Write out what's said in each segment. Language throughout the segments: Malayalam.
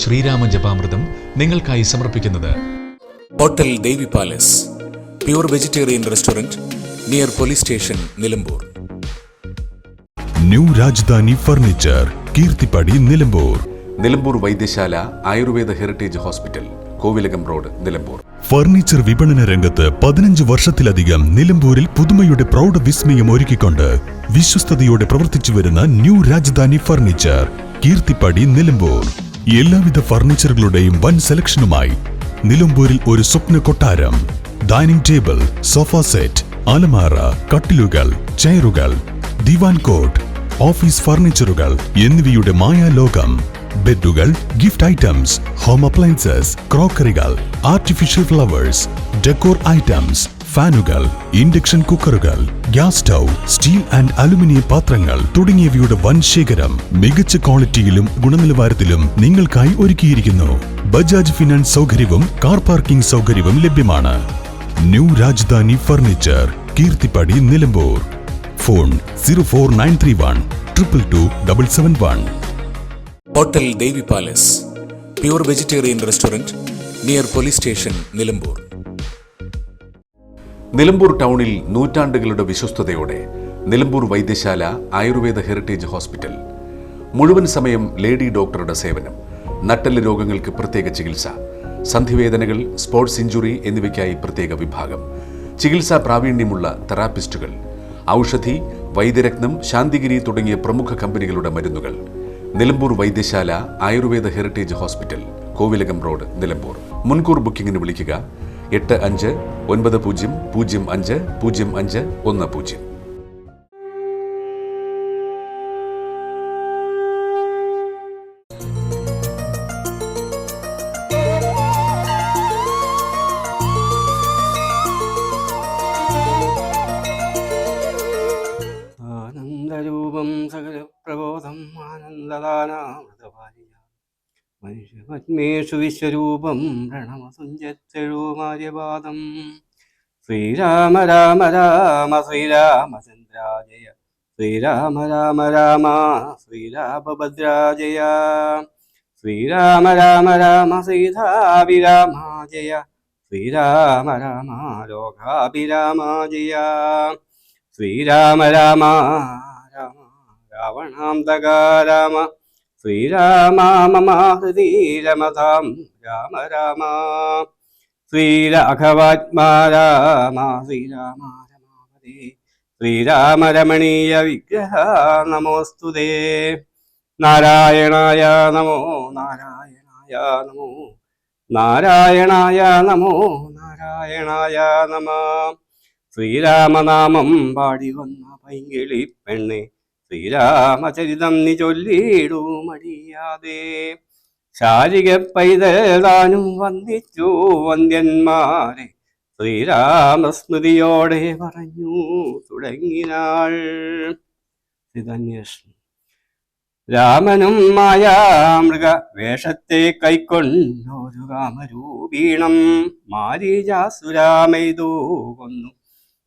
ശ്രീരാമ ജപാമൃതം നിങ്ങൾക്കായി സമർപ്പിക്കുന്നത് hotel Devi palace, pure vegetarian restaurant near police station, Nilambur. New Rajdhani furniture, Keerthippadi, Nilambur. Nilambur Vaidyasala Ayurveda heritage hospital, Kovilakam road, Nilambur. Furniture വിപണന രംഗത്ത് 15 വർഷത്തിലധികം നിലമ്പൂരിൽ പുതുമയുടെ പ്രൗഢ വിസ്മയം ഒരുക്കിക്കൊണ്ട് വിശ്വസ്തയോടെ പ്രവർത്തിച്ചു വരുന്ന ന്യൂ രാജധാനി ഫർണിച്ചർ, കീർത്തിപ്പടി, നിലമ്പൂർ. എല്ലാവിധ ഫർണിച്ചറുകളുടെയും വൻ സെലക്ഷനുമായി നിലമ്പൂരിൽ ഒരു സ്വപ്ന കൊട്ടാരം. ഡൈനിങ് ടേബിൾ, സോഫ സെറ്റ്, അലമാര, കട്ടിലുകൾ, ചെയറുകൾ, ദിവാൻ കോട്ട്, ഓഫീസ് ഫർണിച്ചറുകൾ എന്നിവയുടെ മായാലോകം. ബെഡുകൾ, ഗിഫ്റ്റ് ഐറ്റംസ്, ഹോം അപ്ലയൻസസ്, ക്രോക്കറികൾ, ആർട്ടിഫിഷ്യൽ ഫ്ലവേഴ്സ്, ഡെക്കോർ ഐറ്റംസ്, ഫാനുകൾ, ഇൻഡക്ഷൻ കുക്കറുകൾ, gas stove, steel and aluminium പാത്രങ്ങൾ തുടങ്ങിയവയുടെ വൻ ശേഖരം മികച്ച ക്വാളിറ്റിയിലും ഗുണനിലവാരത്തിലും നിങ്ങൾക്കായി ഒരുക്കിയിരിക്കുന്നു. ബജാജ് ഫിനാൻസ് സൗകര്യവും കാർ പാർക്കിംഗ് സൗകര്യവും ലഭ്യമാണ്. New Rajdhani furniture, Keerthippadi, Nilambur. Phone 04931 222 771. Hotel Devi palace, pure vegetarian restaurant near police station, Nilambur. Nilambur ടൗണിൽ നൂറ്റാണ്ടുകളുടെ വിശ്വസ്തയോടെ നിലമ്പൂർ വൈദ്യശാല ആയുർവേദ ഹെറിറ്റേജ് ഹോസ്പിറ്റൽ. മുഴുവൻ സമയം ലേഡി ഡോക്ടറുടെ സേവനം. നട്ടെല്ല് രോഗങ്ങൾക്ക് പ്രത്യേക ചികിത്സ, സന്ധിവേദനകൾ, സ്പോർട്സ് ഇഞ്ചുറി എന്നിവയ്ക്കായി പ്രത്യേക വിഭാഗം, ചികിത്സാ പ്രാവീണ്യമുള്ള തെറാപ്പിസ്റ്റുകൾ, ഔഷധി, വൈദ്യരത്നം, ശാന്തിഗിരി തുടങ്ങിയ പ്രമുഖ കമ്പനികളുടെ മരുന്നുകൾ. Nilambur Vaidyasala Ayurveda heritage hospital, Kovilakam road, Nilambur. മുൻകൂർ ബുക്കിംഗിന് വിളിക്കുക 8590050510. ആനന്ദരൂപം സകല പ്രബോധം ആനന്ദദാനാമൃതപാലിയ മനുഷ്യപത്മേഷു വിശ്വരൂപം പ്രണമസുഞ്ചത്തെഴുമാര്യപാദം. ശ്രീരാമ രാമ രാമ ശ്രീരാമചന്ദ്രാജയ, ശ്രീരാമ രാമ രാമ ശ്രീരാമഭദ്രാജയ, ശ്രീരാമ രാമ രാമ സീതാഭിരാമാജയ, ശ്രീരാമ രാമ ലോകാഭിരാമാജയ, ശ്രീരാമ രാമ രാമ രാവണാന്തക രാമ, ശ്രീരാമ മമ ഹൃദി രമതാം രാമ രാമ, ശ്രീരാഘവാത്മാ രാമ, ശ്രീരാമ രമാപതി, ശ്രീരാമ രമണീയ വിഗ്രഹ നമോസ്തുതേ. നാരായണായ നമോ, നാരായണായ നമോ, നാരായണായ നമോ, നാരായണായ നമ. ശ്രീരാമനാമം പാടി വന്ന പൈങ്കിളി പെണ്ണെ, ശ്രീരാമചരിതം നീ ചൊല്ലിടൂ മടിയാതെ. ശാരിക പൈതലാനും വന്ദിച്ചു വന്ദ്യന്മാരെ, ശ്രീരാമസ്മൃതിയോടെ പറഞ്ഞു തുടങ്ങിനാൾ. ഇതന്വേഷണം. രാമനും മായാമൃഗ വേഷത്തെ കൈക്കൊണ്ടൊരു കാമരൂപീണം മാരീചാസുരാമെയ്തു കൊന്നു.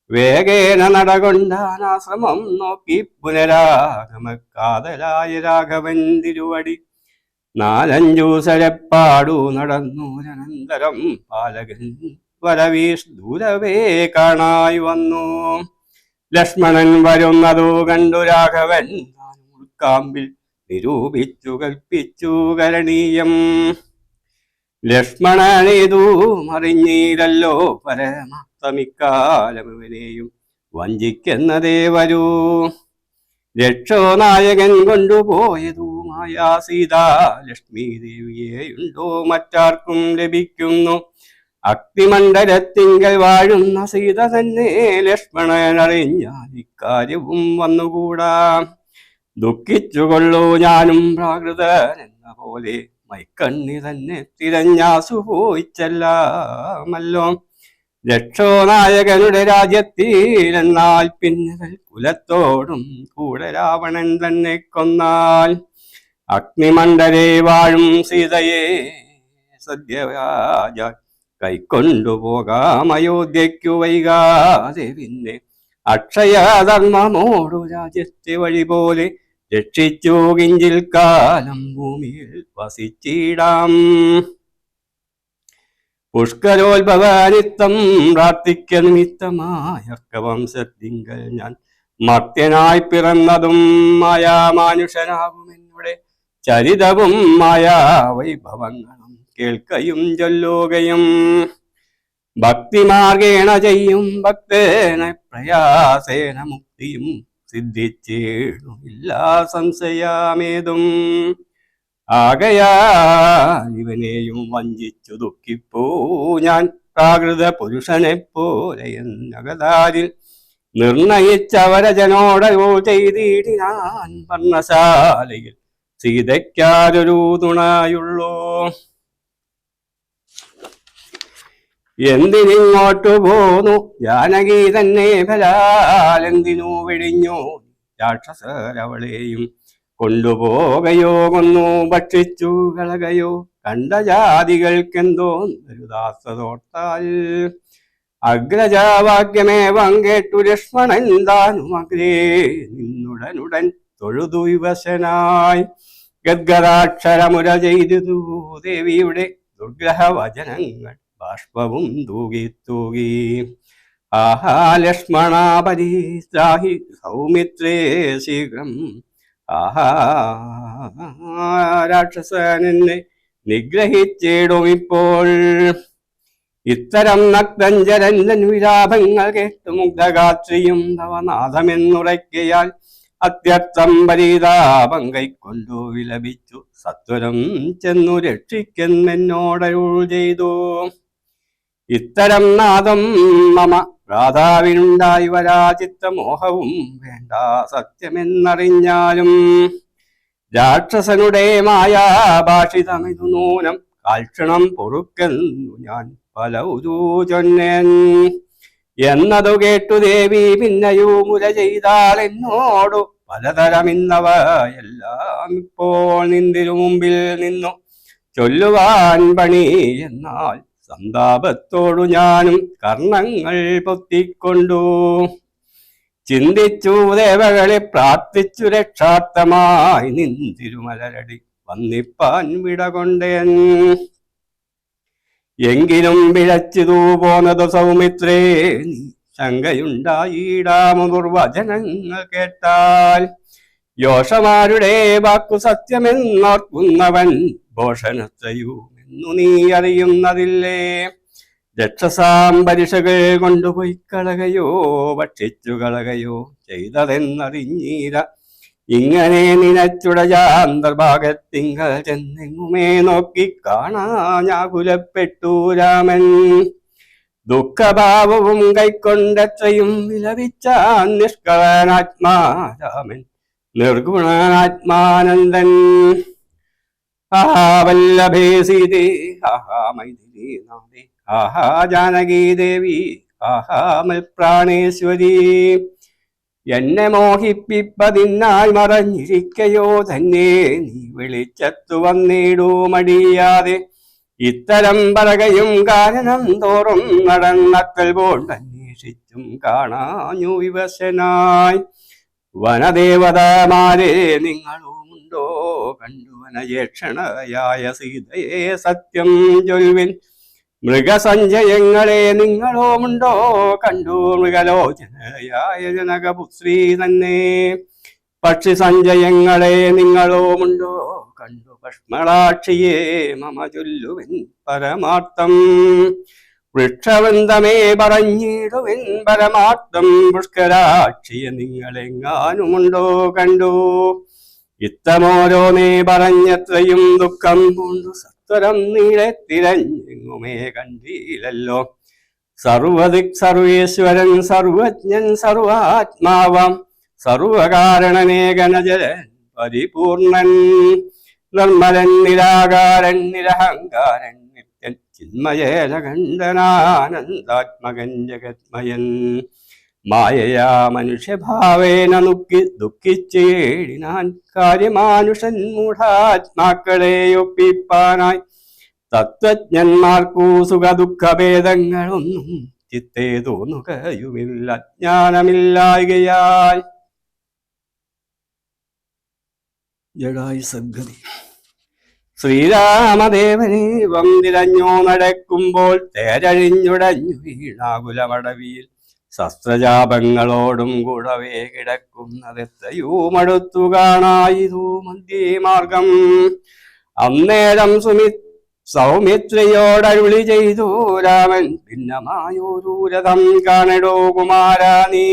വേഗേന നടകൊണ്ടാനാശ്രമം നോക്കി പുനരാഗമക്കാതലായ രാഘവൻ തിരുവടി. 4-5 സരപ്പാടു നടന്നൂരനന്തരം പാലകൻ വരവീഷ് ദൂരവേ കാണായി വന്നു. ലക്ഷ്മണൻ വരുന്നതു കണ്ടു രാഘവൻ ഉൾക്കാമ്പിൽ നിരൂപിച്ചു കൽപ്പിച്ചു കരണീയം. ലക്ഷ്മണനേതു അറിഞ്ഞീരല്ലോ പരമാത്മിക്കാലം ഇവനെയും വഞ്ചിക്കുന്നതേ വരൂ. രക്ഷോനായകൻ കൊണ്ടുപോയതുമായ സീതാ ലക്ഷ്മി ദേവിയെയുണ്ടോ മറ്റാർക്കും ലഭിക്കുന്നു. അഗ്നിമണ്ഡലത്തിങ്കൽ വാഴുന്ന സീത തന്നെ ലക്ഷ്മണൻ അറിഞ്ഞാൽ ഇക്കാര്യവും വന്നുകൂടാ. ദുഃഖിച്ചുകൊള്ളൂ ഞാനും പ്രാകൃതൻ എന്ന പോലെ, മൈക്കണ്ണി തന്നെ തിരഞ്ഞാസു പോയിച്ചല്ലാമല്ലോ. രക്ഷോനായകനുടെ രാജ്യത്തിലെന്നാൽ പിന്നെ കുലത്തോടും കൂടെ രാവണൻ തന്നെ കൊന്നാൽ. അഗ്നിമണ്ഡലേ വാഴും സീതയെ സദ്യരാജ കൈക്കൊണ്ടുപോകാം അയോധ്യയ്ക്കു വൈകാതെ. പിന്നെ അക്ഷയധർമ്മമോടു രാജ്യത്തെ വഴി പോലെ രക്ഷിച്ചു കിഞ്ചിൽ കാലം ഭൂമിയിൽ വസിച്ചിടാം. പുഷ്കരോത്ഭവാനിത്തം പ്രാർത്ഥിക്ക നിമിത്തമായ വംശത്തിങ്കൽ ഞാൻ മർത്യനായി പിറന്നതും മായാമാനുഷനാകുമെന്നുടെ ചരിതവും മായാ വൈഭവങ്ങളും കേൾക്കയും ചൊല്ലുകയും ഭക്തിമാർഗേണ ചെയ്യും ഭക്തേന പ്രയാസേന മുക്തിയും സിദ്ധിച്ചിടുമില്ല സംശയമേതും. ആകയാൽ ഇവനെയും വഞ്ചിച്ചു ദുഃഖിപ്പോ ഞാൻ പ്രാകൃത പുരുഷനെ പോലെ എന്നകതാരിൽ നിർണയിച്ചവരജനോടയോ ചെയ്തിടിനാൻ പർണശാലയിൽ സീതയ്ക്കാരൊരു തുണയുള്ളൂ. എന്തിനിങ്ങോട്ടു പോന്നു ജാനകി തന്നെ ഫലാലെന്തിനു വെടിഞ്ഞു രാക്ഷസരവളെയും കൊണ്ടുപോകയോ കൊന്നു ഭക്ഷിച്ചു കളകയോ കണ്ട ജാതികൾക്കെന്തോ ദുരിതാസതോർത്താൽ. അഗ്രജാവാക്യമേവം കേട്ടു ലക്ഷ്മണൻ താനും അഗ്രേ നിന്നുടനുടൻ തൊഴുതു വിവശനായി ഗദ്ഗദാക്ഷരമുര ചെയ്തു ദേവിയുടെ ദുർഗ്രഹവചനങ്ങൾ ബാഷ്പവും തൂകി തൂകി. ആഹാ ലക്ഷ്മണ പരിത്രാഹി സൗമിത്രേ ശീഘ്രം. ആഹാ രാക്ഷസനെന്നെ നിഗ്രഹിച്ചിടും ഇപ്പോൾ. ഇത്തരം നക്തഞ്ചരൻ വിലാപങ്ങൾ കേട്ടു മുഗ്ധഗാത്രിയും തവനാഥമെന്നുറയ്ക്കയാൽ അത്യർത്ഥം പരിതാപം കൈക്കൊണ്ടു വിലപിച്ചു സത്വരം ചെന്നു രക്ഷിക്കെന്നോടരുൾ ചെയ്തു. ഇത്തരം നാദം മമ രാധാവിനുണ്ടായി വരാചിത്തമോഹവും വേണ്ട സത്യമെന്നറിഞ്ഞാലും രാക്ഷസനുടെ മായാഭാഷിതമിതു നൂനം കാൽക്ഷണം പൊറുക്കെന്നു ഞാൻ പല ചൊന്നേൻ. എന്നതു കേട്ടു ദേവി പിന്നെയോ മുര ചെയ്താൽ എന്നോടു പലതരമിന്നവ എല്ലാം ഇപ്പോൾ നിന്തിരു മുമ്പിൽ നിന്നു ചൊല്ലുവാൻ പണി. എന്നാൽ സന്താപത്തോടു ഞാനും കർണങ്ങൾ പൊത്തിക്കൊണ്ടു ചിന്തിച്ചു ദേവകളെ പ്രാർത്ഥിച്ചു രക്ഷാർത്ഥമായി നിന്തിരുമലരടി വന്നിപ്പാൻ വിടകൊണ്ടേൻ. എങ്കിലും പിഴച്ചിതു പോന്നതു സൗമിത്രേ നീ ശങ്കയുണ്ടായിടാമു ദുർവചനങ്ങൾ കേട്ടാൽ. യോഷമാരുടെ വാക്കു സത്യമെന്നോർക്കുന്നവൻ ഭോഷണത്രയുമെന്നു നീ അറിയുന്നതില്ലേ. രക്ഷസാംബരിഷകൾ കൊണ്ടുപോയി കളകയോ ഭക്ഷിച്ചു കളകയോ ചെയ്തതെന്നറിഞ്ഞീര. ഇങ്ങനെ നിനച്ചുടയാന്തർഭാഗത്തിങ്കൽ ചെന്നെങ്ങുമേ നോക്കി കാണാഞ്ഞാകുലപ്പെട്ടു രാമൻ. ദുഃഖഭാവവും കൈക്കൊണ്ടെത്രയും വിലപിച്ച നിഷ്കളനാത്മാ രാമൻ നിർഗുണാത്മാനന്ദൻ. ആഹാ വല്ലഭേ സീതേ, ആഹാ മൈഥിലി നാദേ, ആഹാ ജാനകി ദേവി, ആഹാ മൽപ്രാണേശ്വരി. എന്നെ മോഹിപ്പിപ്പതിനാൽ മറഞ്ഞിരിക്കയോ തന്നെ നീ വെളിച്ചത്തു വന്നിടൂ മടിയാതെ. ഇത്തരം പറകയും കാരണം തോറും നടന്നക്കൽ പോണ്ടന്വേഷിച്ചും കാണാഞ്ഞു വിവശനായി. വനദേവതമാരെ നിങ്ങളുമുണ്ടോ കണ്ടു വനജേക്ഷണയായ സീതയെ സത്യം ചൊൽവിൻ. മൃഗസഞ്ചയങ്ങളെ നിങ്ങളുമുണ്ടോ കണ്ടു മൃഗലോചനയായ ജനകപുത്രി തന്നെ. പക്ഷി സഞ്ചയങ്ങളെ നിങ്ങളുമുണ്ടോ കണ്ടു ഭസ്മളാക്ഷിയെ മമ ചൊല്ലുവിൻ പരമാർത്ഥം. വൃക്ഷവൃന്ദമേ പറഞ്ഞിടുവിൻ പരമാർത്ഥം. പുഷ്കരാക്ഷിയെ നിങ്ങളെങ്ങാനുമുണ്ടോ കണ്ടു. ഇത്തമോരോന്നേ പറഞ്ഞത്രയും ദുഃഖം പൂണ്ടു സത്വരം നീളെ തിരഞ്ഞെങ്ങുമേ കണ്ടീലല്ലോ. സർവദിക് സർവേശ്വരൻ സർവജ്ഞൻ സർവാത്മാവാം സർവകാരണനേകനജരൻ പരിപൂർണൻ. നിർമ്മലൻ നിരാകാരൻ നിരഹങ്കാരൻ നിത്യൻ ചിന്മയേനഖണ്ഡനാനന്ദാത്മകൻ ജഗത്മയൻ. മായയാ മനുഷ്യഭാവേന ദുഃഖിച്ചേടിനാൻ കാര്യമാനുഷൻ മൂഢാത്മാക്കളെ ഒപ്പിപ്പാനായി. തത്വജ്ഞന്മാർക്കു സുഖദുഃഖഭേദങ്ങളൊന്നും ചിത്തേ തോന്നുകയുമില്ല ജ്ഞാനമില്ലായകയാൽ. ജഡായു സദ്ഗതി. ശ്രീരാമദേവനെ വന്തിരഞ്ഞോ നടക്കുമ്പോൾ തേരഴിഞ്ഞുടഞ്ഞു വീണാകുലമടവിയിൽ ശസ്ത്രജാപങ്ങളോടും കൂടവേ കിടക്കുന്നതെത്രയുമടുത്തു കാണായിരു മധ്യേ മാർഗം. അന്നേരം സൗമിത്രിയോടരുളി ചെയ്തു രാമൻ, ഭിന്നമായൊരു രഥം കാണടോ കുമാരാ നീ.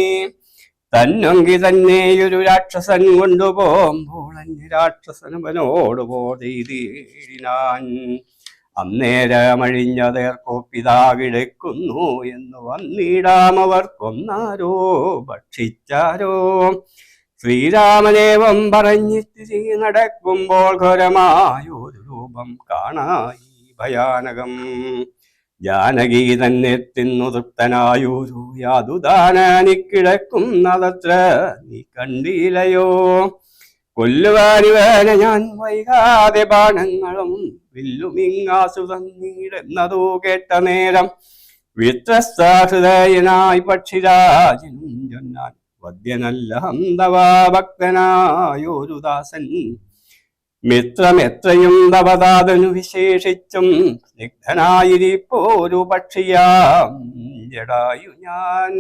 തന്നൊങ്കി തന്നെയൊരു രാക്ഷസൻ കൊണ്ടുപോകുമ്പോൾ രാക്ഷസനവനോട് ചെയ്തിടിനാൻ. അന്നേരമഴിഞ്ഞതേർക്കോപ്പിതാ കിടക്കുന്നു എന്ന് വന്നിടാമവർ കൊന്നാരോ ഭക്ഷിച്ചാരോ. ശ്രീരാമദേവം പറഞ്ഞിട്ട് നടക്കുമ്പോൾ ഘോരമായൊരു രൂപം കാണായി ഭയാനകം. ജാനകി തന്നെ തിന്നു തൃപ്തനായൊരു യാതുദാനിക്കിടക്കുന്നതത്ര നീ കണ്ടില്ലയോ. കൊല്ലുവാനിവനെ ഞാൻ വൈകാതെ ബാണങ്ങളും വില്ലുമിങ്ങാസു തന്നീടെന്നതു കേട്ട നേരം വിത്രസ്തഹൃദയനായി പക്ഷിരാജനും ചൊന്നാൻ, വദ്യനല്ല ഹന്തവാ ഭക്തനായൊരു ദാസൻ. മിത്രമെത്രയും തവതാതനു വിശേഷിച്ചും സ്നിഗ്ധനായിരിപ്പോരു പക്ഷിയാം ജടായു ഞാൻ.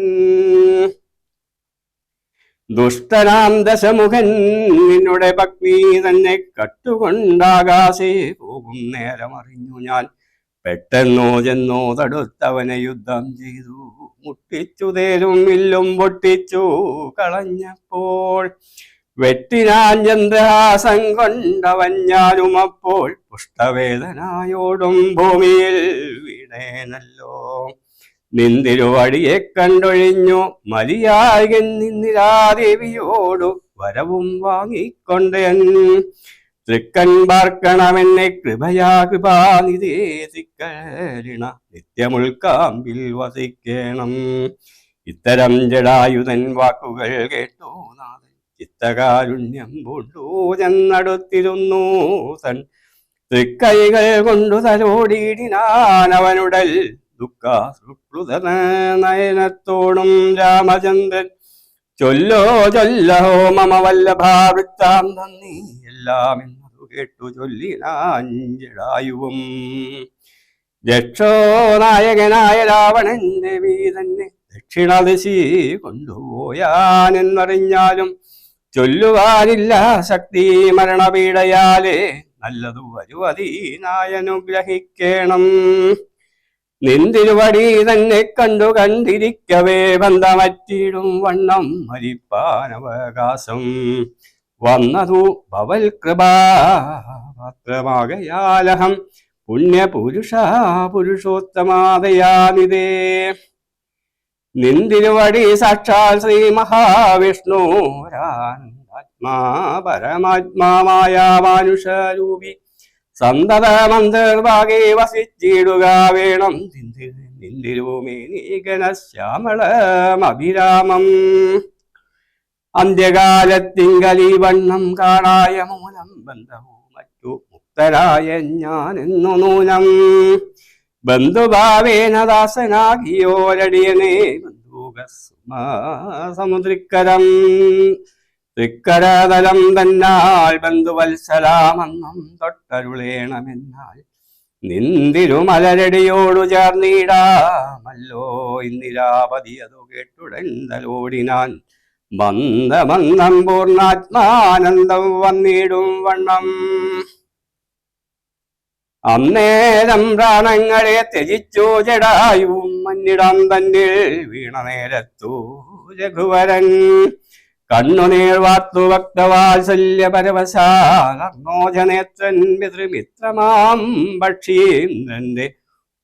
ദുഷ്ടനാം ദശമുഖൻ നിന്നുടെ പത്നി തന്നെ കട്ടുകൊണ്ടാകാശേ പോകും നേരം അറിഞ്ഞു ഞാൻ. പെട്ടെന്നോ ചെന്നോ തടുത്തവനെ യുദ്ധം ചെയ്തു മുട്ടിച്ചു തേരും വില്ലും പൊട്ടിച്ചു കളഞ്ഞപ്പോൾ. വെട്ടിനാൻ ചന്ദ്രഹാസം കൊണ്ടവൻ ഞാനും അപ്പോൾ പുഷ്ടവേദനായോടും ഭൂമിയിൽ വീണേനല്ലോ. നിന്തിരുവടിയെ കണ്ടൊഴിഞ്ഞു മലിയായകൻ നിന്നിരാദേവിയോടു വരവും വാങ്ങിക്കൊണ്ടൻ. തൃക്കൻ പാർക്കണമെന്നെ കൃപയാ കൃപാനിധേ തിക്കരിണ നിത്യമുൾക്കാമ്പിൽ വസിക്കണം. ഇത്തരം ജടായുധൻ വാക്കുകൾ കേട്ടോ നാഥൻ ചിത്തകാരുണ്യം പൂണ്ടു ചെന്നടുത്തിരുന്നു തൻ. തൃക്കൈകൾ കൊണ്ടു തലോടിയിടിനാൻ അവനുടൽ ദുഃഖാശ്രുക്ലുത നയനത്തോടും രാമചന്ദ്രൻ. ചൊല്ലോ ചൊല്ലഹോ മമ വല്ലഭാവൃത്താന്തം നീ എല്ലാം എന്നതു കേട്ടു ചൊല്ലിനാൻ ജടായുവും. രക്ഷോ നായകനായ രാവണൻ ദേവി തന്നെ ദക്ഷിണദിശി കൊണ്ടുപോയാനെന്നറിഞ്ഞാലും ചൊല്ലുവാനില്ല ശക്തി മരണപീഡയാലേ. നല്ലതു വരുവതീനായനുഗ്രഹിക്കണം. നിന്തിരുവടി തന്നെ കണ്ടു കണ്ടിരിക്കവേ ബന്ധമറ്റിടും വണ്ണം മരിപ്പാനവകാശം വന്നതു ഭവൽ കൃപാത്രമാകയാലഹം പുണ്യപുരുഷ പുരുഷോത്തമാദയാനിതേ. നിന്തിരുവടി സാക്ഷാൽ ശ്രീ മഹാവിഷ്ണു ആത്മാ പരമാത്മാമായ മാനുഷരൂപി സന്തതമന്തർഭാഗേ വസിച്ചിടുക വേണം. നിന്തിരുമേനീകന ശ്യാമളമഭിരാമം. അന്ത്യകാലത്തിങ്കലി വണ്ണം കാണായ മൂലം ബന്ധവും മറ്റു മുക്തരായ ഞാനെന്നു നൂനം. ബന്ധുഭാവേന ദാസനാകിയോരടിയനെ സമുദ്രിക്കരം. തൃക്കരതലം തന്നാൽ ബന്ധുവത്സലാമെന്നും തൊട്ടരുളേണമെന്നാൽ നിന്തിരുമലരടിയോടു ചേർന്നിടാമല്ലോ. ഇന്ദിരാപതി അതു കേട്ടുടൻ തലോടിനാൻ. മന്ദമന്ദം പൂർണ്ണാത്മാനന്ദം വന്നിടും വണ്ണം. അന്നേരം പ്രാണങ്ങളെ ത്യജിച്ചു ജടായുവും മന്നിടം തന്നിൽ വീണ നേരത്തു രഘുവരൻ. കണ്ണുനീർ വാർത്തു ഭക്തവാത്സല്യ പരവശാലർണോജനേത്രൻ പിതൃമിത്രമാം പക്ഷീന്ദ്രന്റെ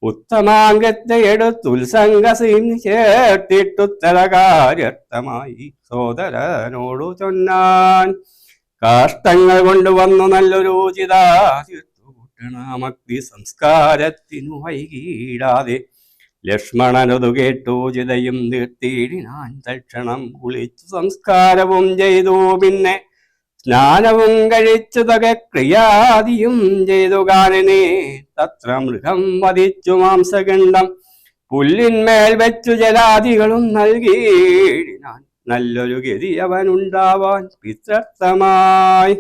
ഉത്തമാംഗത്തെ എടുത്തുത്സംഗസീം ചേർത്തിട്ടുത്തര കാര്യർത്ഥമായി സോദരനോടു ചൊന്നാൻ. കാഷ്ടങ്ങൾ കൊണ്ടുവന്നു നല്ലൊരു ചിതാമക്തി സംസ്കാരത്തിനു വൈകിടാതെ ലക്ഷ്മണനതു കേട്ടു ചിതയും തീർത്തിയിടിനാൻ. തക്ഷണം കുളിച്ചു സംസ്കാരവും ചെയ്തു. പിന്നെ സ്നാനവും കഴിച്ചു തകക്രിയാദിയും ചെയ്തു. കാനനെ തത്ര മൃഗം വധിച്ചു മാംസഖണ്ഡം പുല്ലിന്മേൽ വെച്ചു ജലാദികളും നൽകിയിടിനാൻ. നല്ലൊരു ഗതി അവനുണ്ടാവാൻ പിത്രർത്ഥമായി.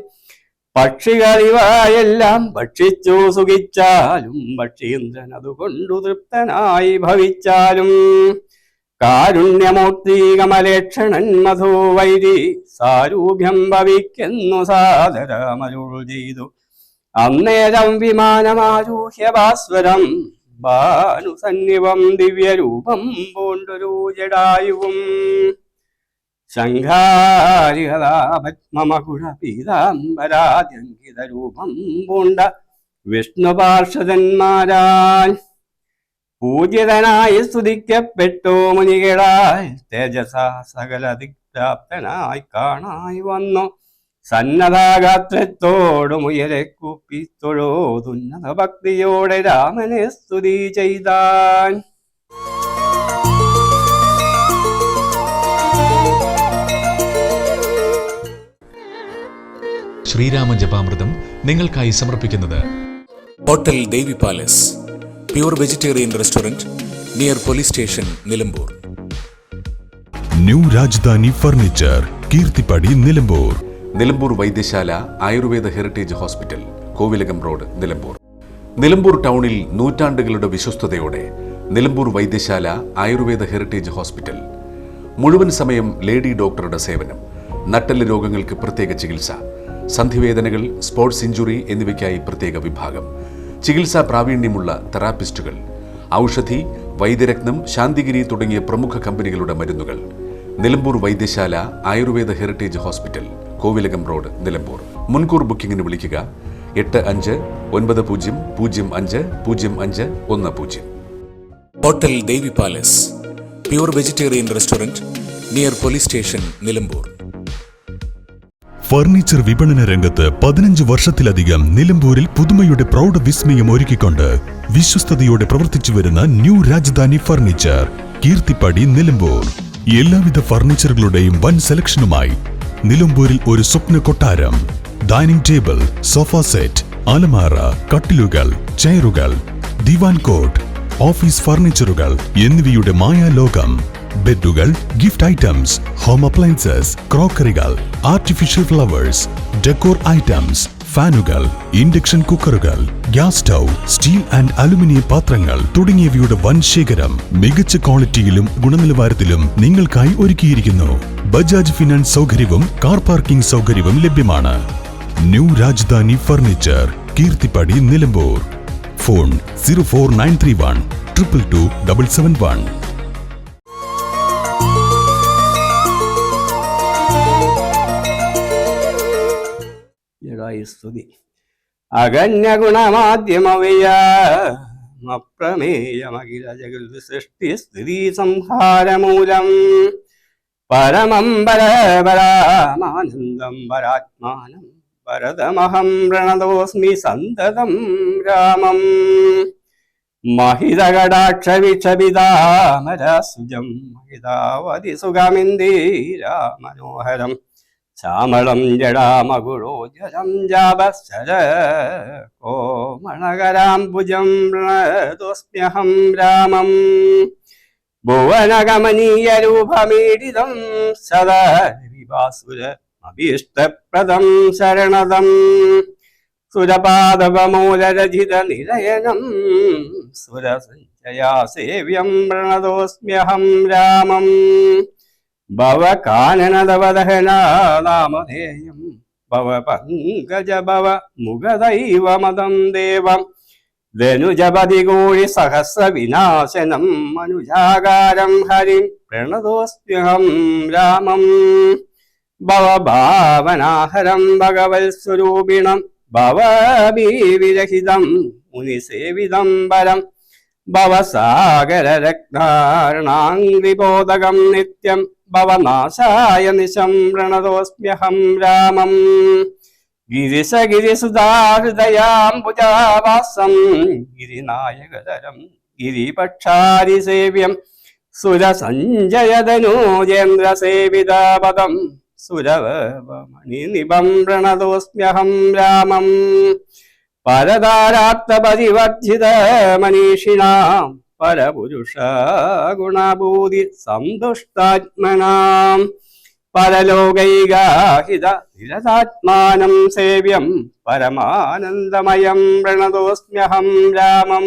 പക്ഷികളിവയെല്ലാം ഭക്ഷിച്ചു സുഖിച്ചാലും പക്ഷീന്ദ്രൻ അതുകൊണ്ടു തൃപ്തനായി ഭവിച്ചാലും കാരുണ്യമൂർത്തി കമലേക്ഷണൻ മധുവൈരി സാരൂപ്യം ഭവിക്കുന്നു സാദരമരുൾ ചെയ്തു. അന്നേരം വിമാനമാരൂഹ്യ ഭാസ്വരം ഭാനുസന്നിവം ദിവ്യരൂപം പൂണ്ടൊരു ജടായുവും ശംഖാരിഹലാഭത്മകുഴ പീതാംബരാദ്യങ്കിത രൂപം പൂണ്ട വിഷ്ണുപാർഷദന്മാരാൽ പൂജിതനായി സ്തുതിക്കപ്പെട്ടു മുനികളാൽ തേജസ സകല ദിക്പ്രാപ്തനായി കാണായി വന്നു. സന്നദ്ധാഗാത്രത്തോടുമുയരെ കൂപ്പി തൊഴോതുന്നത ഭക്തിയോടെ രാമനെ സ്തുതി ചെയ്താൻ. ശ്രീരാമ ജപാമൃതം നിങ്ങൾക്കായി സമർപ്പിക്കുന്നത് hotel Devi palace, pure vegetarian restaurant near police station, Nilambur. New Rajdhani furniture, Keerthippadi, Nilambur. Nilambur Vaidyasala Ayurveda heritage hospital, Kovilakam road, Nilambur. Nilambur ടൗണിൽ നൂറ്റാണ്ടുകളുടെ വിശ്വസ്തതയോടെ നിലമ്പൂർ വൈദ്യശാല ആയുർവേദ ഹെറിറ്റേജ് ഹോസ്പിറ്റൽ. മുഴുവൻ സമയം ലേഡി ഡോക്ടറുടെ സേവനം, നട്ടെല്ല് രോഗങ്ങൾക്ക് പ്രത്യേക ചികിത്സ, സന്ധിവേദനകൾ, സ്പോർട്സ് ഇഞ്ചുറി എന്നിവയ്ക്കായി പ്രത്യേക വിഭാഗം, ചികിത്സാ പ്രാവീണ്യമുള്ള തെറാപ്പിസ്റ്റുകൾ, ഔഷധി, വൈദ്യരത്നം, ശാന്തിഗിരി തുടങ്ങിയ പ്രമുഖ കമ്പനികളുടെ മരുന്നുകൾ. Nilambur Vaidyasala Ayurveda heritage hospital, Kovilakam road, Nilambur. മുൻകൂർ ബുക്കിംഗിന് വിളിക്കുക 8590050510. Hotel Devi palace, pure vegetarian restaurant near police station, Nilambur. Furniture വിപണന രംഗത്ത് 15 വർഷത്തിലധികം നിലമ്പൂരിൽ പുതുമയുടെ പ്രൗഢ വിസ്മയം ഒരുക്കിക്കൊണ്ട് വിശ്വസ്തയോടെ പ്രവർത്തിച്ചു വരുന്ന ന്യൂ രാജധാനി ഫർണിച്ചർ, കീർത്തിപ്പടി, നിലമ്പൂർ. എല്ലാവിധ ഫർണിച്ചറുകളുടെയും വൻ സെലക്ഷനുമായി നിലമ്പൂരിൽ ഒരു സ്വപ്ന കൊട്ടാരം. ഡൈനിങ് ടേബിൾ, സോഫ സെറ്റ്, അലമാര, കട്ടിലുകൾ, ചെയറുകൾ, ദിവാൻ കോട്ട്, ഓഫീസ് ഫർണിച്ചറുകൾ എന്നിവയുടെ മായാലോകം. ബെഡുകൾ, ഗിഫ്റ്റ് ഐറ്റംസ്, ഹോം അപ്ലയൻസസ്, ക്രോക്കറികൾ, ആർട്ടിഫിഷ്യൽ ഫ്ലവേഴ്സ്, ഡെക്കോർ ഐറ്റംസ്, ഫാനുകൾ, ഇൻഡക്ഷൻ കുക്കറുകൾ, gas stove, steel and aluminium പാത്രങ്ങൾ തുടങ്ങിയവയുടെ വൻ ശേഖരം മികച്ച ക്വാളിറ്റിയിലും ഗുണനിലവാരത്തിലും നിങ്ങൾക്കായി ഒരുക്കിയിരിക്കുന്നു. ബജാജ് ഫിനാൻസ് സൗകര്യവും കാർ പാർക്കിംഗ് സൗകര്യവും ലഭ്യമാണ്. New Rajdhani furniture, Keerthippadi, Nilambur. Phone 04931 222 771. സ്തുതി അഗണ്യ ഗുണമാദ്യമവ്യയമപ്രമേയമഖില ജഗത് സൃഷ്ടി സ്ഥിതി സംഹാരമൂലം പരമം പരപരാമാനന്ദം പരാത്മാനം പരതമഹം പ്രണതോസ്മി സന്തതം രാമം. മഹിതകടാക്ഷവിക്ഷപിതാമരസുജം മഹിതാവതി സുഖമിന്ദിരാമനോഹരം ശ്യാമളം ജടാമകുളോജരം ജാപശ്ചര കോമളകരാംബുജം പ്രണതോസ്മ്യഹം രാമം. ഭുവനഗമനീയരൂപമീഡിതം സദാ വിവാസുരമഭീഷ്ടപ്രദം ശരണദം സുരപാദവമൂലരചിത നിലയനം സുരസഞ്ജയാ സേവ്യം പ്രണതോസ്മ്യഹം രാമം. ഭവകാനനദവദഹനാമധേയം ഭവ പങ്കജ ഭവ മുഖദൈവമദം ദേവം ധനുജപതികൂഴി സഹസ്ര വിനാശനം മനുജാകാരം ഹരിം പ്രണതോസ്മ്യഹം രാമം. ഭവഭാവനാഹരം ഭഗവത് സ്വരൂപിണം ഭവഭീവിരഹിതം മുനിസേവിതം വരം ഭവസാഗരരത്നാർണാംഗ്രിബോധകം നിത്യം ഭവനാശായ നിശം പ്രണതോസ്മ്യഹം രാമം. ഗിരിശഗിരിസുധാഹൃദയാംബുജാവാസം ഗിരിനായകതരം ഗിരിപക്ഷാരിസേവ്യം സുരസഞ്ജയതനൂജേന്ദ്രസേവിതപദം സുരവമണിനിഭം പ്രണതോസ്മ്യഹം രാമം. പരതാരാർത്ഥപരിവർജിത മനീഷിണാം പരപുരുഷ ഗുണഭൂതി സന്തുഷ്ടാത്മനാം പരലോകൈകാഹിത നിരതാത്മാനം സേവ്യം പരമാനന്ദമയം പ്രണതോസ്മ്യഹം രാമം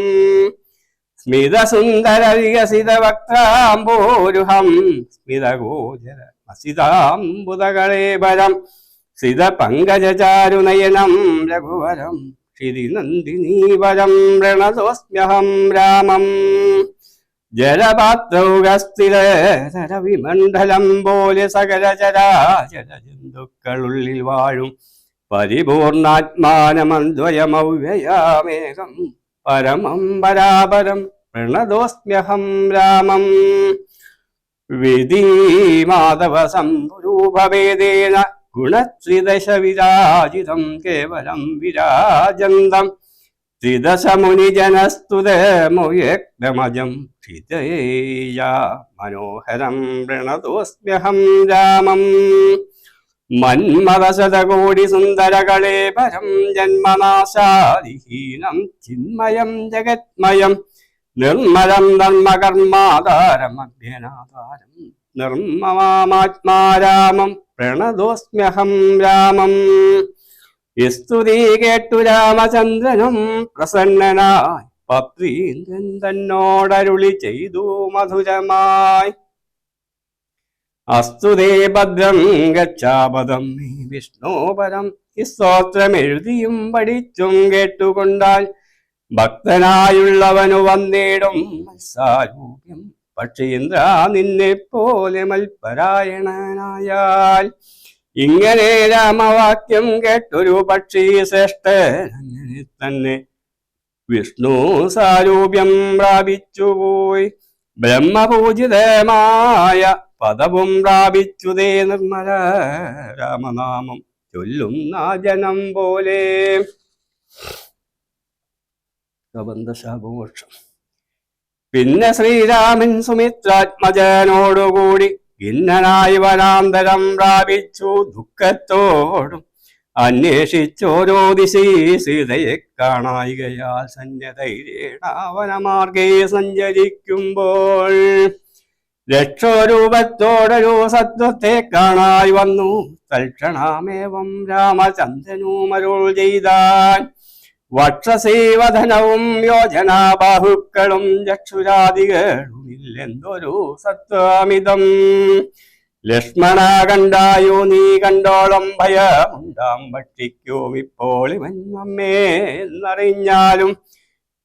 സ്മിതസുന്ദര വികസിത വക്രാംബോരുഹം സ്മിതഗോചര മസിതാംബുദകളേബരം സിത പങ്കജചാരുനയനം രഘുവരം ക്ഷിതിനന്ദിനീവരം പ്രണതോസ്മ്യഹം രാമം ജലപാത്രൗകസ്ഥിരവിമണ്ഡലം പോലെ സകല ചരാചര ജന്തുക്കളുള്ളിൽ വാഴും പരിപൂർണാത്മാനമദ്വയമവ്യയാമേകം പരമം പരാപരം പ്രണതോസ്മ്യഹം രാമം വിധീമാധവ സംരൂപഭേദേന ഗുണത്രിദശ വിരാജിതം കേവലം വിരാജന്തം ത്രിദശമുനിജനസ്തുതമുയക്തമജം ക്ഷിതേയ മനോഹരം പ്രണതോസ്മ്യഹം രാമം മന്മദശതകോടി സുന്ദരകളേപരം ജന്മനാശാദിഹീനം ചിന്മയം ജഗന്മയം നിർമ്മലം ധർമ്മകർമാധാരം അഭ്യനാധാരം നിർമ്മമാത്മാരാമം പ്രണതോസ്മ്യഹം രാമം സ്തുതി കേട്ടു രാമചന്ദ്രനും പ്രസന്നനായി പത്രീന്ദ്രൻ തന്നോടരുളി ചെയ്തു മധുരമായി അസ്തുതേ ഭദ്രം ഗച്ഛാപദം വിഷ്ണുപരം ഈ സ്തോത്രം എഴുതിയും പഠിച്ചും കേട്ടുകൊണ്ടാൽ ഭക്തനായുള്ളവനു വന്നിടും മത്സാരൂപ്യം പക്ഷീന്ദ്ര നിന്നെ പോലെ മൽപരായണനായാൽ ഇങ്ങനെ രാമവാക്യം കേട്ടൊരു പക്ഷി ശ്രേഷ്ഠൻ അങ്ങനെ തന്നെ വിഷ്ണു സാരൂപ്യം പ്രാപിച്ചുപോയി ബ്രഹ്മപൂജിതമായ പദവും പ്രാപിച്ചുതേ നിർമ്മല രാമനാമം ചൊല്ലുന്ന ജനം പോലെ പ്രബന്ധശാപമോക്ഷം. പിന്നെ ശ്രീരാമൻ സുമിത്രാത്മജനോടുകൂടി ഖിന്നനായി വനാന്തരം പ്രാപിച്ചു ദുഃഖത്തോടും അന്വേഷിച്ചോരോ ദിശീ സീതയെ കാണായികയാൽ സന്യധൈര്യേണ വനമാർഗേ സഞ്ചരിക്കുമ്പോൾ രക്ഷോരൂപത്തോടൊരു സത്വത്തെ കാണായി വന്നു. തൽക്ഷണമേവം രാമചന്ദ്രനുമരുൾ ചെയ്താൻ വക്ഷസീവധനവും യോജനാബാഹുക്കളും ചക്ഷുരാദികളും ഇല്ലെന്തൊരു സത്വമിതം. ലക്ഷ്മണ കണ്ടായോ നീ കണ്ടോളം ഭയമുണ്ടാം ഭക്ഷിക്കും ഇപ്പോൾ ഇവൻ നമ്മേ എന്നറിഞ്ഞാലും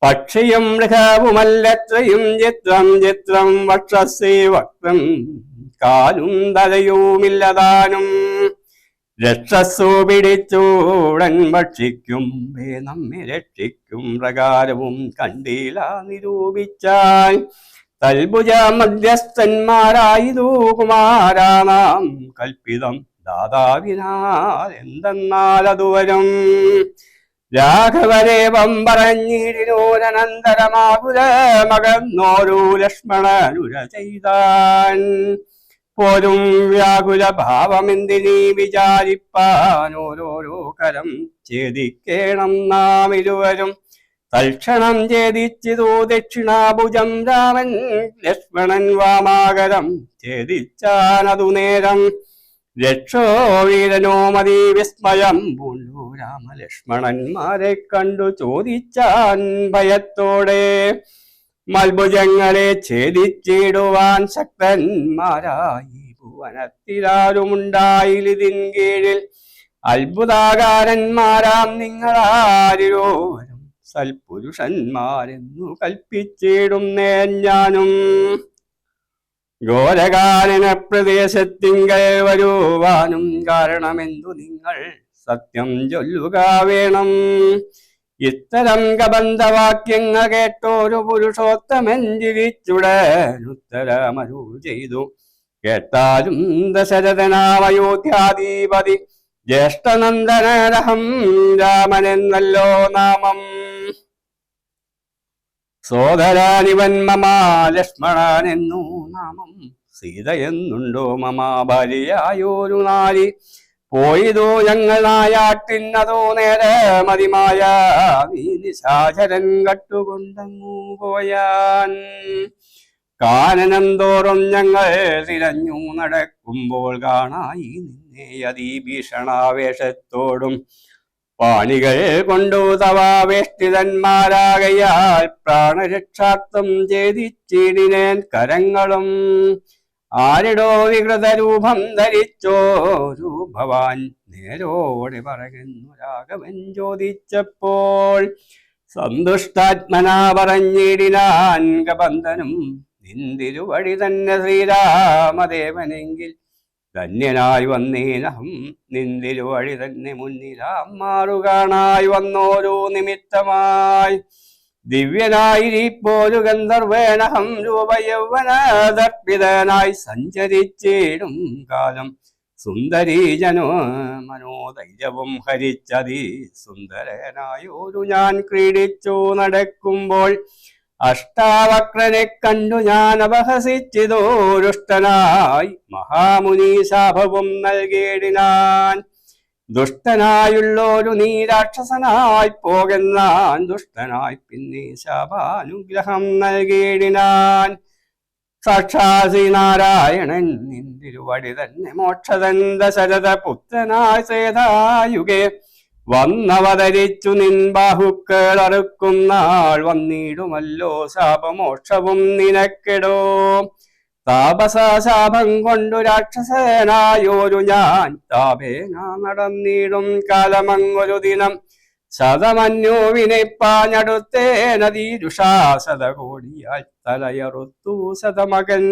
പക്ഷിയും മൃഗവുമല്ലത്രയും ചിത്രം ചിത്രം വക്ഷസി വക്രം കാലും തലയുമില്ലതാനും രക്ഷസ്സു പിടിച്ചൂടൻ ഭക്ഷിക്കും നമ്മെ രക്ഷിക്കും പ്രകാരവും കണ്ടീല നിരൂപിച്ചാൽ തൽഭുജ മധ്യസ്ഥന്മാരായിതു കുമാരാനാം കൽപ്പിതം ദാതാവിനാൽ എന്തെന്നാൽ അതുവരും രാഘവരേവം പറഞ്ഞിടിനോരനന്തരമാകുല മകന്നോരു ലക്ഷ്മണനുര ചെയ്താൻ പോരും വ്യാകുല ഭാവമെന്തിനീ വിചാരിപ്പാൻ ഓരോരോ കരം ഛേദിക്കേണം നാം ഇരുവരും. തൽക്ഷണം ഛേദിച്ചിതു ദക്ഷിണാഭുജം രാമൻ ലക്ഷ്മണൻ വാമാകരം ഛേദിച്ചാനതു നേരം രക്ഷോ വീരനോ മതി വിസ്മയം പൂണ്ടു രാമലക്ഷ്മണന്മാരെ കണ്ടു ചോദിച്ചാൻ ഭയത്തോടെ മൽഭുജങ്ങളെ ഛേദിച്ചിടുവാൻ ശക്തന്മാരായി ഭുവനത്തിലാരുമുണ്ടായിലിതിൻ കീഴിൽ അത്ഭുതാകാരന്മാരാം നിങ്ങളാരിരോവരും സൽപുരുഷന്മാരെന്നു കൽപ്പിച്ചിടുന്നേൻ ഞാനും. ഘോരകാനന പ്രദേശത്തിങ്കൽ വരുവാനും കാരണമെന്തു നിങ്ങൾ സത്യം ചൊല്ലുക വേണം. ഇത്തരം കബന്ധവാക്യങ്ങൾ കേട്ടോരു പുരുഷോത്തമൻ ചിരിച്ചുടനുത്തരമരുൾ ചെയ്തു. കേട്ടാലും ദശരഥനാമയോധ്യാധിപതി ജ്യേഷ്ഠനന്ദനഹം രാമനെന്നല്ലോ നാമം. സോദരാനിവൻ മമ ലക്ഷ്മണനെന്നു നാമം. സീതയെന്നുണ്ടോ മമ ഭാര്യയായൊരു നാരി. പോയതോ ഞങ്ങൾ നായാട്ടിന്നതോ നേരെ മതിമായ നിശാചരൻ കട്ടുകൊണ്ടങ്ങു പോയാൻ. കാനനം തോറും ഞങ്ങൾ തിരഞ്ഞു നടക്കുമ്പോൾ കാണായി നിന്നെ അതിഭീഷണാവേഷത്തോടും പാണികൾ കൊണ്ടു തവാവേഷ്ടിതന്മാരാകയാൽ പ്രാണരക്ഷാർത്ഥം ഛേദിച്ചിടിനേൻ കരങ്ങളും. ആരിടോ വികൃത രൂപം ധരിച്ചോരു ഭവാൻ നേരോടെ പറയുന്നു രാഘവൻ ചോദിച്ചപ്പോൾ. സന്തുഷ്ടാത്മനാ പറഞ്ഞിടിനാൻ കബന്ധനും നിന്തിരുവഴി തന്നെ ശ്രീരാമദേവനെങ്കിൽ ധന്യനായി വന്നീനഹം നിന്തിരുവഴി തന്നെ മുന്നിലാം മാറുകാണായി വന്നോരോ നിമിത്തമായി. ദിവ്യനായിരിപ്പോരു ഗന്ധർവേണഹം രൂപയൗവനദർപ്പിതനായി സഞ്ചരിച്ചിടും കാലം സുന്ദരീ ജനോ മനോധൈര്യവും ഹരിച്ചതി സുന്ദരനായോരു ഞാൻ ക്രീഡിച്ചു നടക്കുമ്പോൾ. അഷ്ടാവക്രനെ കണ്ടു ഞാൻ അപഹസിച്ചിതോരുഷ്ടനായി മഹാമുനി ശാപവും നൽകിയിടിനാൻ. ദുഷ്ടനായുള്ളൊരു നീ രാക്ഷസനായി പോകുന്നാൻ ദുഷ്ടനായി പിന്നെ ശാപാനുഗ്രഹം നൽകിയിടിനാൻ. സാക്ഷാസി നാരായണൻ നിന്തിരുവടി തന്നെ മോക്ഷതൻ ദശരഥ പുത്രനായി സേതായുഗേ വന്നവതരിച്ചു നിൻ ബാഹുക്കൾ അറുക്കും നാൾ വന്നിടുമല്ലോ ശാപമോക്ഷവും നിനക്കെടോ. താപസശാപം കൊണ്ടു രാക്ഷസനായോരു ഞാൻ താപേന നടന്നിടും കാലമങ്ങൊരു ദിനം ശതമന്യുവിനെ പാഞ്ഞടുത്തേ നദീരുഷാശതകോടിയാൽ തലയറുത്തു ശതമകൻ.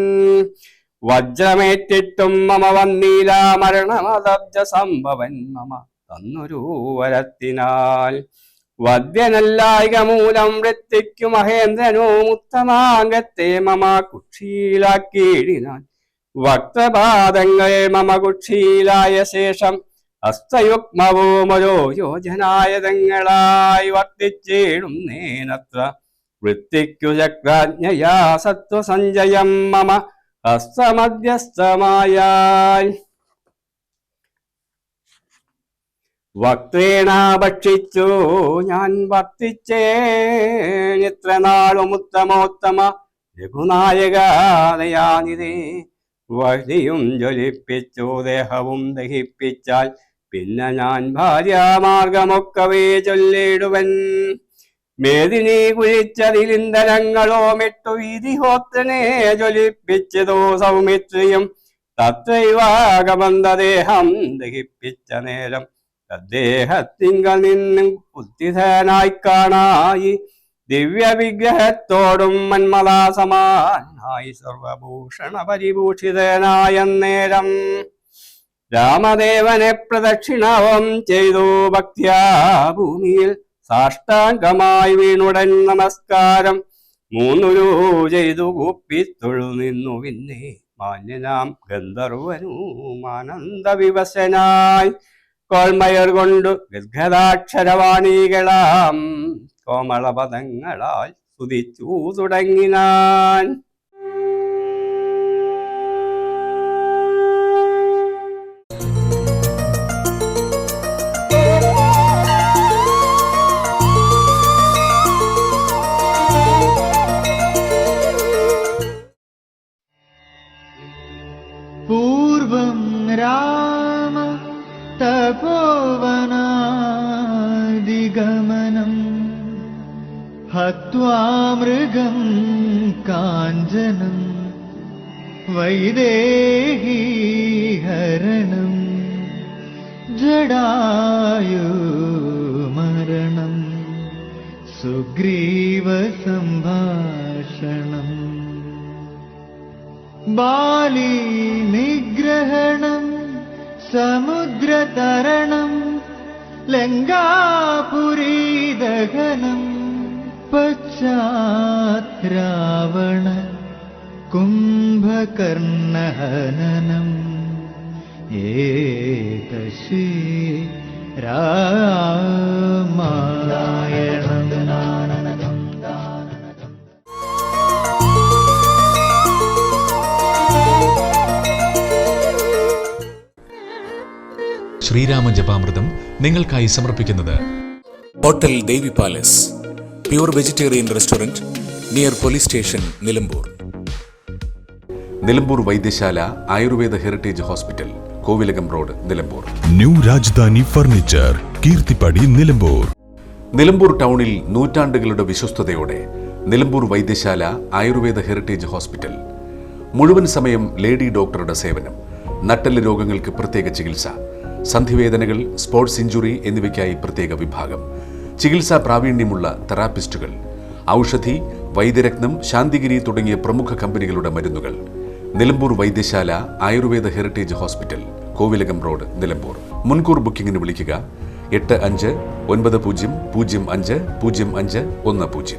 വജ്രമേറ്റിട്ടും മമ വന്നീല മരണമതബ്ജ സംഭവൻ മമ തന്നൊരു വരത്തിനാൽ. വദ്യനല്ലായിക മൂലം വൃത്തിക്കു മഹേന്ദ്രനോ ഉത്തമാംഗത്തെ മമ കുക്ഷിയിലാക്കിയിടിനാൻ. വക്രപാദങ്ങൾ മമ കുക്ഷിയിലായ ശേഷം ഹസ്തയുഗ്മവുമൊരോ യോജനായതങ്ങളായി വർത്തിച്ചിടും നേനത്ര. വൃത്തിക്കു ചക്രാജ്ഞയാ സത്വസഞ്ജയം മമ ഹസ്തമധ്യസ്ഥമായാൽ. വക്രേണ ഭക്ഷിച്ചു ഞാൻ വർത്തിച്ചേത്ര നാളും ഉത്തമോത്തമ രഘുനായകയാനിതേ. വഴിയും ജ്വലിപ്പിച്ചു ദേഹവും ദഹിപ്പിച്ചാൽ പിന്നെ ഞാൻ ഭാര്യാമാർഗമൊക്കവേ ചൊല്ലിടുവൻ. മേദിനി കുഴിച്ചതിലിന്ധനങ്ങളോ മിട്ടു വീതിഹോത്രനെ ജ്വലിപ്പിച്ചതോ സൗമിത്രിയും തത്രൈവാകമന്ദദേഹം ദഹിപ്പിച്ച നേരം അദ്ദേഹത്തിങ്കൽ നിന്നും ഉദ്ധിതനായി കാണായി ദിവ്യവിഗ്രഹത്തോടും മന്മലാസമാനായി സർവഭൂഷണ പരിഭൂഷിതനായ നേരം രാമദേവനെ പ്രദക്ഷിണവും ചെയ്തു ഭക്ത്യാ ഭൂമിയിൽ സാഷ്ടാംഗമായി വീണുടൻ നമസ്കാരം മൂന്നുരു ചെയ്തു കൂപ്പിത്തൊഴു നിന്നു. പിന്നെ മാന്യനാം ഗന്ധർവനും ആനന്ദവിവശനായി കോൾമയർ കൊണ്ടു ഗദ്ഗദാക്ഷരവാണികളാം കോമളപദങ്ങളാൽ സ്തുതിച്ചു തുടങ്ങിനാൻ. പൂർവം രാമ തപോവനാദിഗമനം ഹത്വാ മൃഗം കാഞ്ചനം വൈദേഹി ഹരണം ജടായു മരണം സുഗ്രീവ സംഭാഷണം ബാലി നിഗ്രഹണം സമുദ്രതരണം ലങ്കാപുരീദഹനം പശ്ചാത് രാവണ കുംഭകർണഹനനം ഏതശ്രീ രാമായണം. ശ്രീരാമ ജപാമൃതം നിങ്ങൾക്കായി സമർപ്പിക്കുന്നത് hotel Devi palace, pure vegetarian restaurant near police station, Nilambur. Nilambur Vaidyasala Ayurveda heritage hospital, Kovilakam road, Nilambur. New Rajdhani furniture, Keerthippadi, Nilambur. Nilambur ടൗണിൽ നൂറ്റാണ്ടുകളുടെ വിശ്വസ്തയോടെ നിലമ്പൂർ വൈദ്യശാല ആയുർവേദ ഹെറിറ്റേജ് ഹോസ്പിറ്റൽ. മുഴുവൻ സമയം ലേഡി ഡോക്ടറുടെ സേവനം, നട്ടെല്ല് രോഗങ്ങൾക്ക് പ്രത്യേക ചികിത്സ, സന്ധിവേദനകൾ, സ്പോർട്സ് ഇഞ്ചുറി എന്നിവയ്ക്കായി പ്രത്യേക വിഭാഗം, ചികിത്സാ പ്രാവീണ്യമുള്ള തെറാപ്പിസ്റ്റുകൾ, ഔഷധി, വൈദ്യരത്നം, ശാന്തിഗിരി തുടങ്ങിയ പ്രമുഖ കമ്പനികളുടെ മരുന്നുകൾ. Nilambur Vaidyasala Ayurveda heritage hospital, Kovilakam road, Nilambur. മുൻകൂർ ബുക്കിംഗിന് വിളിക്കുക 8590050510.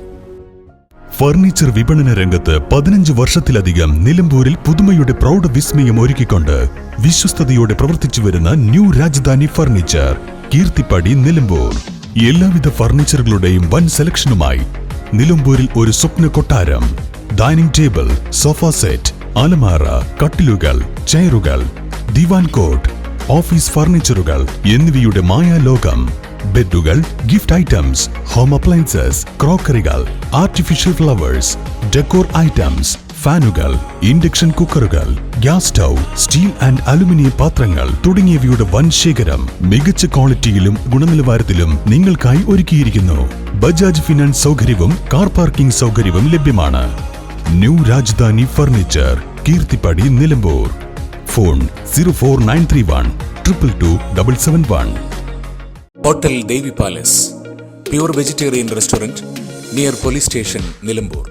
ഫർണിച്ചർ വിപണന രംഗത്ത് 15 വർഷത്തിലധികം നിലമ്പൂരിൽ പുതുമയുടെ പ്രൗഢ വിസ്മയം ഒരുക്കിക്കൊണ്ട് വിശ്വസ്തയോടെ പ്രവർത്തിച്ചു വരുന്ന ന്യൂ രാജധാനി ഫർണിച്ചർ, കീർത്തിപ്പടി, നിലമ്പൂർ. എല്ലാവിധ ഫർണിച്ചറുകളുടെയും വൻ സെലക്ഷനുമായി നിലമ്പൂരിൽ ഒരു സ്വപ്ന കൊട്ടാരം. ഡൈനിങ് ടേബിൾ, സോഫ സെറ്റ്, അലമാര, കട്ടിലുകൾ, ചെയറുകൾ, ദിവാൻ കോട്ട്, ഓഫീസ് ഫർണിച്ചറുകൾ എന്നിവയുടെ മായാലോകം. ബെഡുകൾ, ഗിഫ്റ്റ് ഐറ്റംസ്, ഹോം അപ്ലയൻസസ്, ക്രോക്കറികൾ, ആർട്ടിഫിഷ്യൽ ഫ്ലവേഴ്സ്, ഡെക്കോർ ഐറ്റംസ്, ഫാനുകൾ, ഇൻഡക്ഷൻ കുക്കറുകൾ, gas stove, steel and aluminium പാത്രങ്ങൾ തുടങ്ങിയവയുടെ വൻ ശേഖരം മികച്ച ക്വാളിറ്റിയിലും ഗുണനിലവാരത്തിലും നിങ്ങൾക്കായി ഒരുക്കിയിരിക്കുന്നു. ബജാജ് ഫിനാൻസ് സൗകര്യവും കാർ പാർക്കിംഗ് സൗകര്യവും ലഭ്യമാണ്. New Rajdhani furniture, Keerthippadi, Nilambur. Phone 04931 222 771. Hotel Devi palace, pure vegetarian restaurant, near police station, Nilambur.